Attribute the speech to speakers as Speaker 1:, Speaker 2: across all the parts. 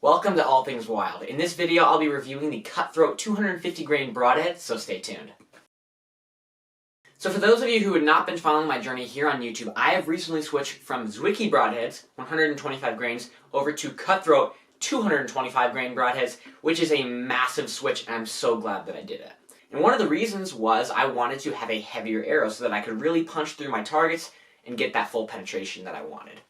Speaker 1: Welcome to All Things Wild. In this video, I'll be reviewing the Cutthroat 250 grain broadhead, so stay tuned. So for those of you who have not been following my journey here on YouTube, I have recently switched from Zwicky broadheads, 125 grains, over to Cutthroat 225 grain broadheads, which is a massive switch, and I'm so glad that I did it. And one of the reasons was I wanted to have a heavier arrow so that I could really punch through my targets and get that full penetration that I wanted.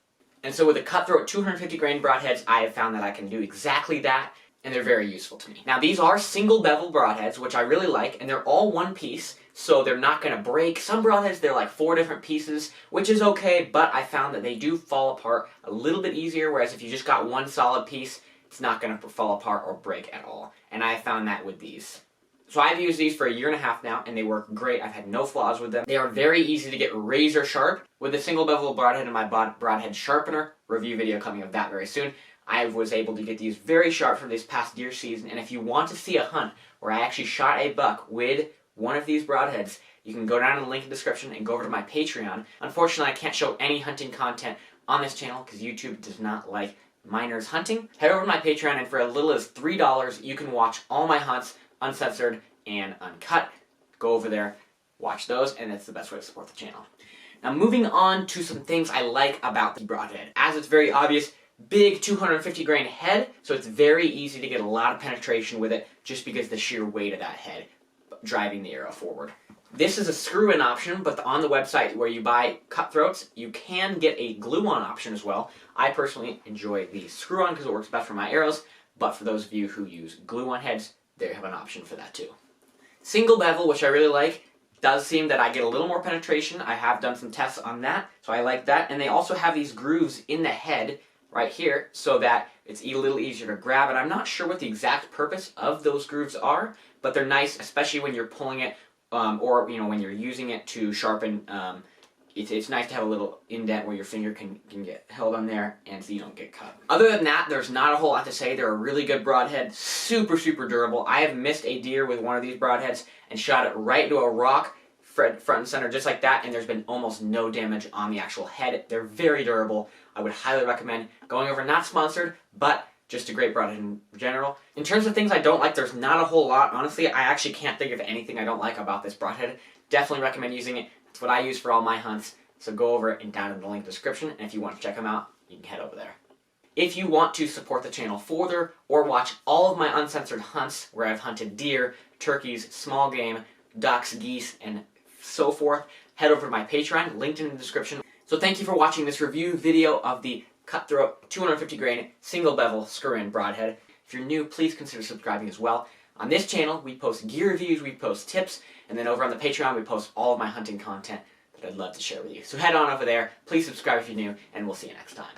Speaker 1: And so with the Cutthroat 250 grain broadheads, I have found that I can do exactly that, and they're very useful to me. Now these are single bevel broadheads, which I really like, and they're all one piece, so they're not going to break. Some broadheads, they're like 4 different pieces, which is okay, but I found that they do fall apart a little bit easier, whereas if you just got one solid piece, it's not going to fall apart or break at all. And I found that with these. So I've used these for a year and a half now, and they work great. I've had no flaws with them. They are very easy to get razor sharp. With a single bevel broadhead and my broadhead sharpener, review video coming of that very soon, I was able to get these very sharp for this past deer season. And if you want to see a hunt where I actually shot a buck with one of these broadheads, you can go down in the link in the description and go over to my Patreon. Unfortunately, I can't show any hunting content on this channel because YouTube does not like minors hunting. Head over to my Patreon, and for as little as $3, you can watch all my hunts uncensored and uncut. Go over there, watch those, and it's the best way to support the channel. Now moving on to some things I like about the broadhead. As it's very obvious, big 250 grain head, so it's very easy to get a lot of penetration with it just because the sheer weight of that head driving the arrow forward. This is a screw-in option, but on the website where you buy Cutthroats, you can get a glue-on option as well. I personally enjoy the screw-on because it works best for my arrows, but for those of you who use glue-on heads, they have an option for that too. Single bevel, which I really like, does seem that I get a little more penetration. I have done some tests on that, so I like that. And they also have these grooves in the head right here so that it's a little easier to grab. And I'm not sure what the exact purpose of those grooves are, but they're nice, especially when you're pulling it or when you're using it to sharpen. It's nice to have a little indent where your finger can get held on there and so you don't get cut. Other than that, there's not a whole lot to say. They're a really good broadhead, super durable. I have missed a deer with one of these broadheads and shot it right into a rock, front and center, just like that, and there's been almost no damage on the actual head. They're very durable. I would highly recommend going over. Not sponsored, but just a great broadhead in general. In terms of things I don't like, there's not a whole lot. Honestly, I actually can't think of anything I don't like about this broadhead. Definitely recommend using it. It's what I use for all my hunts, so go over and down in the link description, and if you want to check them out, you can head over there. If you want to support the channel further, or watch all of my uncensored hunts where I've hunted deer, turkeys, small game, ducks, geese, and so forth, head over to my Patreon, linked in the description. So thank you for watching this review video of the Cutthroat 250 grain single bevel screw-in broadhead. If you're new, please consider subscribing as well. On this channel, we post gear reviews, we post tips, and then over on the Patreon, we post all of my hunting content that I'd love to share with you. So head on over there, please subscribe if you're new, and we'll see you next time.